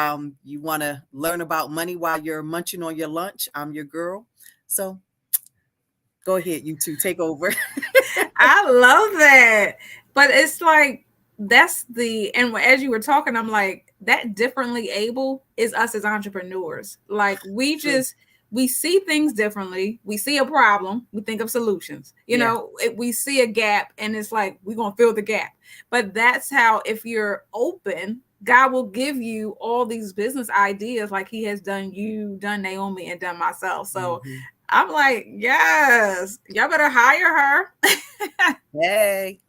S1: you want to learn about money while you're munching on your lunch, I'm your girl. So go ahead, you two, take over.
S2: I love that. But it's like, and as you were talking, I'm like, that differently able is us as entrepreneurs. Like we see things differently. We see a problem, we think of solutions. We see a gap and it's like, we're going to fill the gap. But that's how, if you're open, God will give you all these business ideas like he has done Naomi, and done myself. So I'm like, yes, y'all better hire her.
S1: Hey.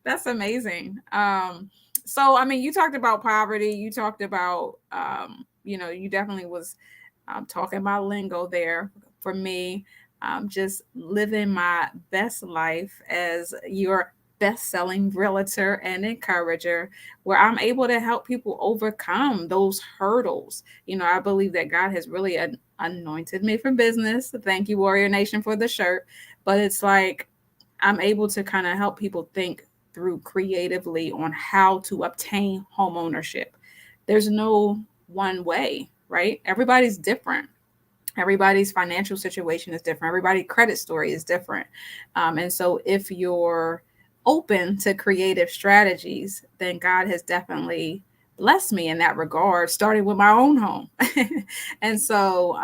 S2: That's amazing. So, I mean, you talked about poverty. You talked about, you definitely was talking about lingo there for me. Just living my best life as your best-selling realtor and encourager, where I'm able to help people overcome those hurdles. I believe that God has really anointed me for business. Thank you, Warrior Nation, for the shirt. But it's like, I'm able to kind of help people think through creatively on how to obtain home ownership. There's no one way, right? Everybody's different. Everybody's financial situation is different. Everybody's credit story is different. And so if you're open to creative strategies, then God has definitely blessed me in that regard, starting with my own home. And so,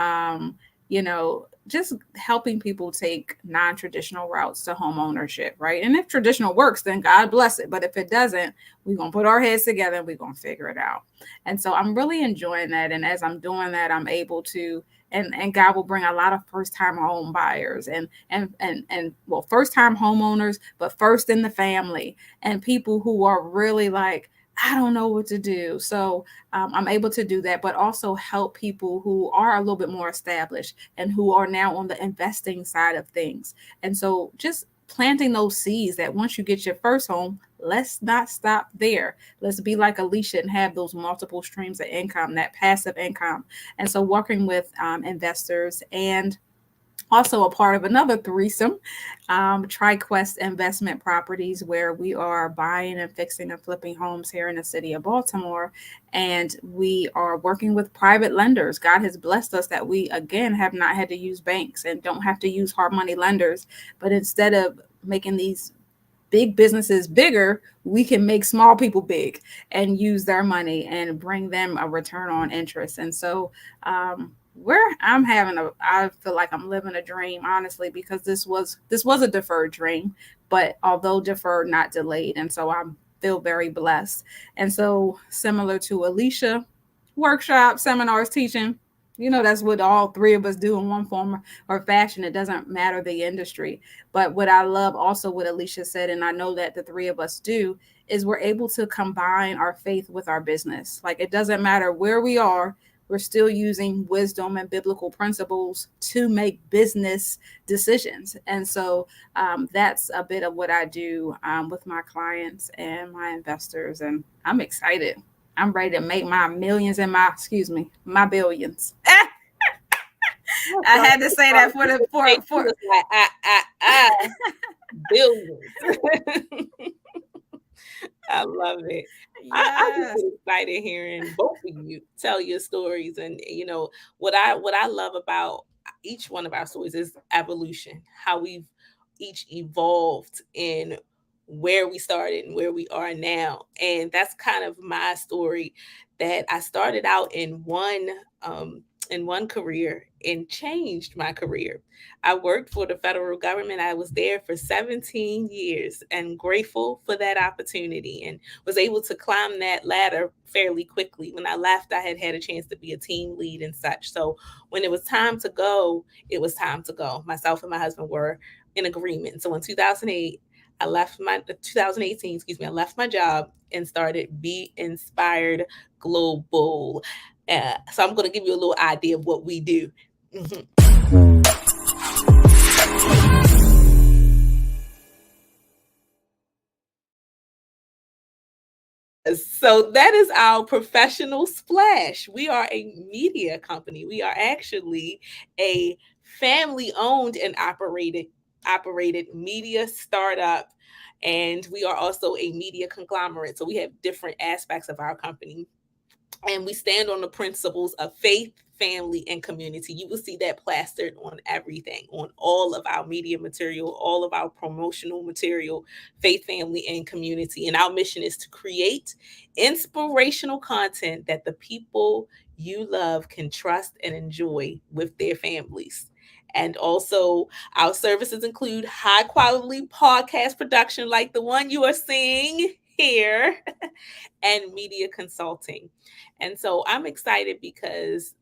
S2: just helping people take non-traditional routes to home ownership, right? And if traditional works, then God bless it. But if it doesn't, we're going to put our heads together and we're going to figure it out. And so I'm really enjoying that. And as I'm doing that, I'm able to, and God will bring a lot of first-time home buyers and first-time homeowners, but first in the family, and people who are really like, I don't know what to do. So I'm able to do that, but also help people who are a little bit more established and who are now on the investing side of things. And so just planting those seeds that once you get your first home, let's not stop there. Let's be like Alisha and have those multiple streams of income, that passive income. And so working with investors, and also a part of another threesome, TriQuest Investment Properties, where we are buying and fixing and flipping homes here in the city of Baltimore. And we are working with private lenders. God has blessed us that we, again, have not had to use banks and don't have to use hard money lenders. But instead of making these big businesses bigger, we can make small people big and use their money and bring them a return on interest. And so, I feel like I'm living a dream, honestly, because this was a deferred dream, but although deferred, not delayed. And so I feel very blessed. And so, similar to Alisha, workshops, seminars, teaching, that's what all three of us do in one form or fashion. It doesn't matter the industry. But what I love also what Alisha said, and I know that the three of us do, is we're able to combine our faith with our business. Like, it doesn't matter where we are. We're still using wisdom and biblical principles to make business decisions. And so that's a bit of what I do with my clients and my investors. And I'm excited. I'm ready to make my millions and my billions. I had to say that for
S3: billions. I love it. I just
S2: Yes.
S3: get excited hearing both of you tell your stories, and what I love about each one of our stories is evolution, how we've each evolved in where we started and where we are now. And that's kind of my story, that I started out in one career and changed my career. I worked for the federal government. I was there for 17 years and grateful for that opportunity, and was able to climb that ladder fairly quickly. When I left, I had a chance to be a team lead and such. So when it was time to go, it was time to go. Myself and my husband were in agreement. So in 2018, excuse me, I left my job and started Be Inspired Global. So I'm going to give you a little idea of what we do. Mhm. So that is our professional splash. We are a media company. We are actually a family owned and operated media startup, and we are also a media conglomerate. So we have different aspects of our company, and we stand on the principles of faith, family, and community. You will see that plastered on everything, on all of our media material, all of our promotional material: faith, family, and community. And our mission is to create inspirational content that the people you love can trust and enjoy with their families. And also, our services include high quality podcast production like the one you are seeing here, and media consulting. And so I'm excited because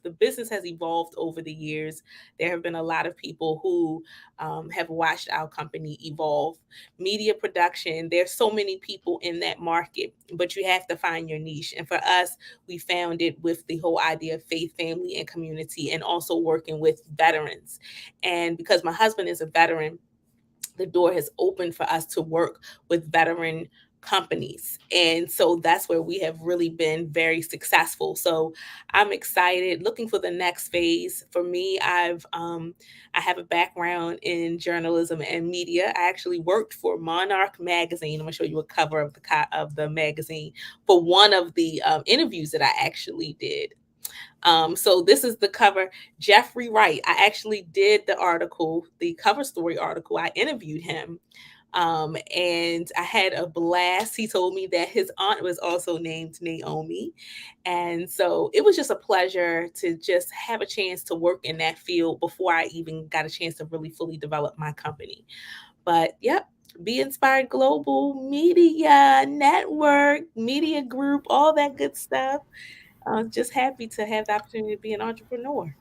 S3: the business has evolved over the years. There have been a lot of people who have watched our company evolve. Media production, there's so many people in that market, but you have to find your niche. And for us, we found it with the whole idea of faith, family, and community, and also working with veterans. And because my husband is a veteran, the door has opened for us to work with veteran companies. And so that's where we have really been very successful. So I'm excited, looking for the next phase. For me, I have a background in journalism and media. I actually worked for Monarch magazine. I'm gonna show you a cover of the magazine for one of the interviews that I actually did. So this is the cover. Jeffrey Wright. I actually did the article, the cover story article. I interviewed him. And I had a blast. He told me that his aunt was also named Naomi. And so it was just a pleasure to just have a chance to work in that field before I even got a chance to really fully develop my company. But yep, Be Inspired Global Media Network, Media Group, all that good stuff. Just happy to have the opportunity to be an entrepreneur.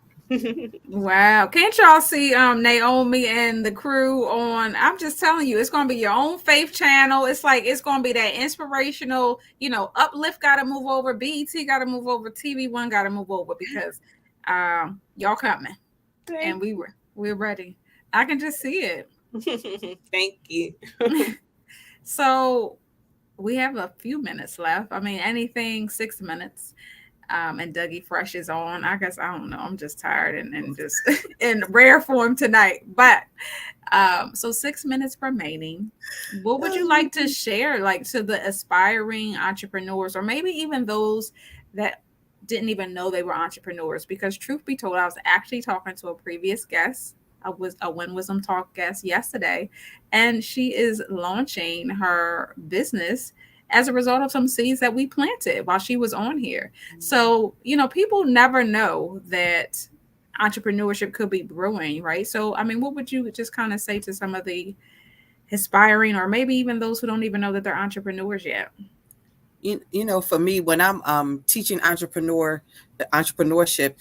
S2: Wow. Can't y'all see Naomi and the crew on? I'm just telling you, it's gonna be your own faith channel. It's like it's gonna be that inspirational, uplift gotta move over, BET gotta move over, TV1 gotta move over because y'all coming. And we're ready. I can just see it.
S3: Thank you.
S2: So we have a few minutes left. I mean, anything 6 minutes. And Dougie Fresh is on. I guess I don't know. I'm just tired and just in rare form tonight. But so 6 minutes remaining. What would you like to share, like to the aspiring entrepreneurs, or maybe even those that didn't even know they were entrepreneurs? Because truth be told, I was actually talking to a previous guest. I was a Win Wisdom Talk guest yesterday, and she is launching her business as a result of some seeds that we planted while she was on here. So, people never know that entrepreneurship could be brewing, right? So, I mean, what would you just kind of say to some of the aspiring, or maybe even those who don't even know that they're entrepreneurs yet?
S1: For me, when I'm teaching entrepreneurship,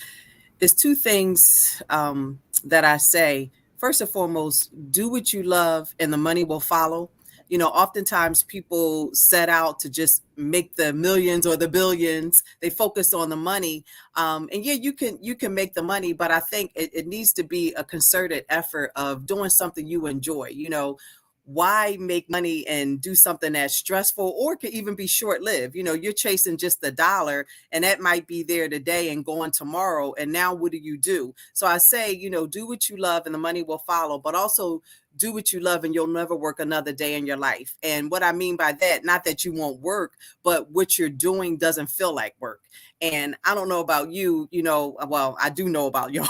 S1: there's two things that I say. First and foremost, do what you love and the money will follow. Oftentimes people set out to just make the millions or the billions. They focus on the money. And yeah, you can make the money, but I think it needs to be a concerted effort of doing something you enjoy. Why make money and do something that's stressful or could even be short-lived? You're chasing just the dollar, and that might be there today and gone tomorrow. And now what do you do? So I say, do what you love and the money will follow, but also do what you love and you'll never work another day in your life. And what I mean by that, not that you won't work, but what you're doing doesn't feel like work. And I don't know about you, well, I do know about y'all,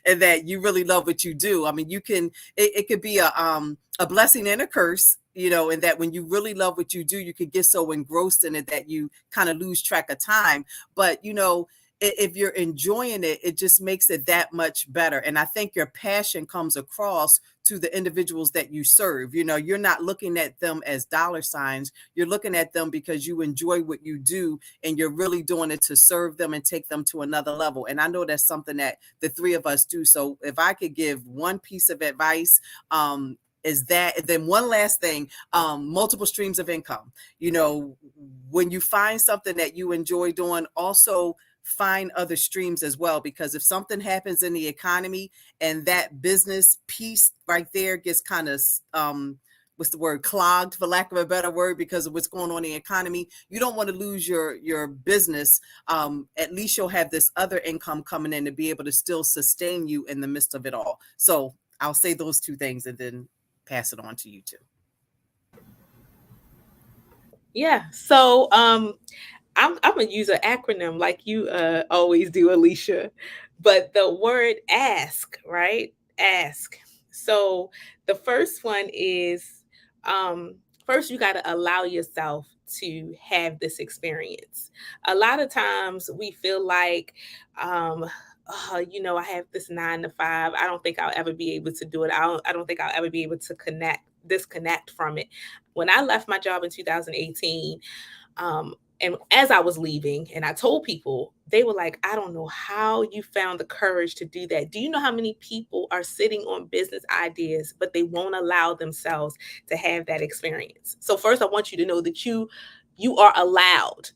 S1: and that you really love what you do. I mean, it could be a blessing and a curse, and that when you really love what you do, you could get so engrossed in it that you kind of lose track of time. But, if you're enjoying it, it just makes it that much better. And I think your passion comes across to the individuals that you serve. You're not looking at them as dollar signs. You're looking at them because you enjoy what you do and you're really doing it to serve them and take them to another level. And I know that's something that the three of us do. So if I could give one piece of advice, is that, then one last thing, multiple streams of income. When you find something that you enjoy doing, also find other streams as well, because if something happens in the economy and that business piece right there gets kind of what's the word, clogged, for lack of a better word, because of what's going on in the economy, you don't want to lose your business. At least you'll have this other income coming in to be able to still sustain you in the midst of it all. So I'll say those two things and then pass it on to you two.
S3: Yeah. So I'm gonna use an acronym like you always do, Alisha. But the word ask, right? Ask. So the first one is first you got to allow yourself to have this experience. A lot of times we feel like I have this 9 to 5. I don't think I'll ever be able to do it. I don't think I'll ever be able to disconnect from it. When I left my job in 2018, and as I was leaving and I told people, they were like, I don't know how you found the courage to do that. Do you know how many people are sitting on business ideas, but they won't allow themselves to have that experience? So first, I want you to know that you are allowed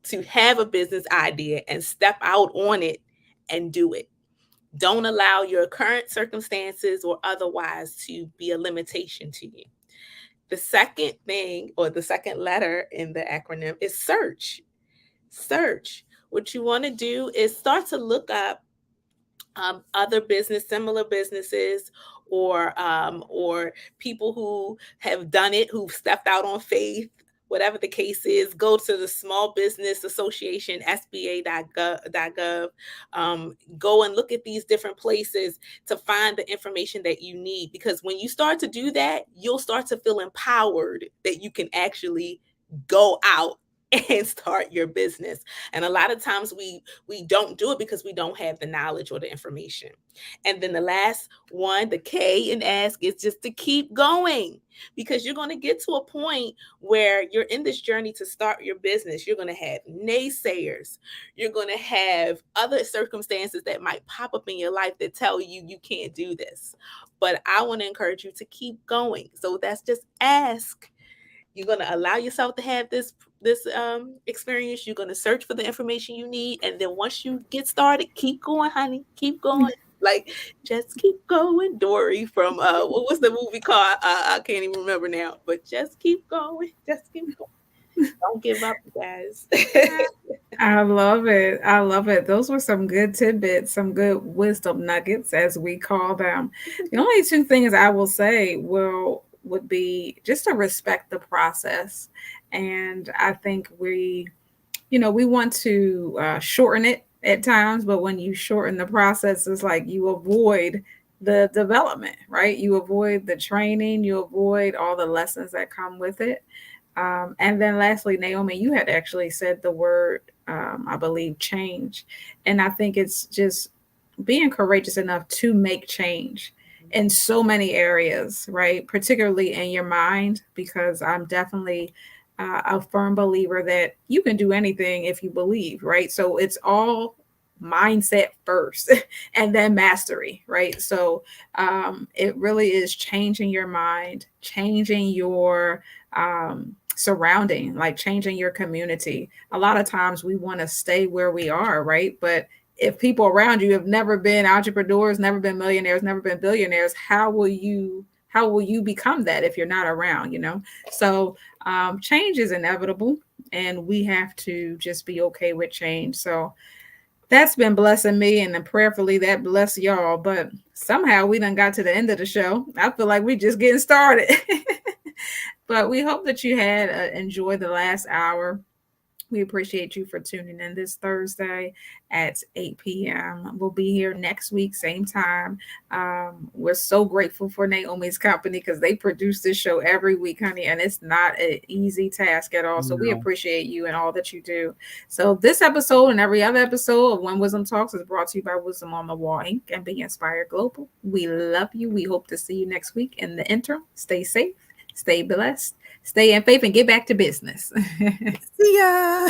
S3: to have a business idea and step out on it and do it. Don't allow your current circumstances or otherwise to be a limitation to you. The second thing, or the second letter in the acronym, is search. Search. What you want to do is start to look up other similar businesses, or people who have done it, who've stepped out on faith. Whatever the case is, go to the Small Business Association, SBA.gov. Go and look at these different places to find the information that you need. Because when you start to do that, you'll start to feel empowered that you can actually go out and start your business. And a lot of times we don't do it because we don't have the knowledge or the information. And then the last one, the K in ask, is just to keep going, because you're going to get to a point where you're in this journey to start your business. You're going to have naysayers. You're going to have other circumstances that might pop up in your life that tell you you can't do this. But I want to encourage you to keep going. So that's just ask. You're going to allow yourself to have this experience. You're going to search for the information you need. And then once you get started, keep going, honey. Keep going. Like, just keep going. Dory from, what was the movie called? I can't even remember now. But just keep going. Just keep going. Don't give up, guys.
S2: I love it. I love it. Those were some good tidbits, some good wisdom nuggets, as we call them. The only two things I will say would be just to respect the process. And I think we want to shorten it at times, but when you shorten the process, it's like you avoid the development, right? You avoid the training, you avoid all the lessons that come with it. And then lastly, Naomi, you had actually said the word, I believe, change. And I think it's just being courageous enough to make change in so many areas, right? Particularly in your mind, because I'm definitely a firm believer that you can do anything if you believe, right? So it's all mindset first and then mastery, right? So it really is changing your mind, changing your surrounding, like changing your community. A lot of times we want to stay where we are, right? But if people around you have never been entrepreneurs, never been millionaires, never been billionaires, how will you become that if you're not around, So change is inevitable, and we have to just be okay with change. So That's been blessing me, and then prayerfully that bless y'all. But somehow we done got to the end of the show. I feel like we just getting started. But we hope that you had enjoyed the last hour. We appreciate you for tuning in this Thursday at 8 p.m. We'll be here next week, same time. We're so grateful for Naomi's company because they produce this show every week, honey, and it's not an easy task at all. So we
S1: No.
S2: appreciate you and all that you do. So this episode and every other episode of When Wisdom Talks is brought to you by Wisdom on the Wall Inc. and Be Inspired Global. We love you. We hope to see you next week. In the interim, stay safe, stay blessed, stay in faith, and get back to business.
S1: See ya.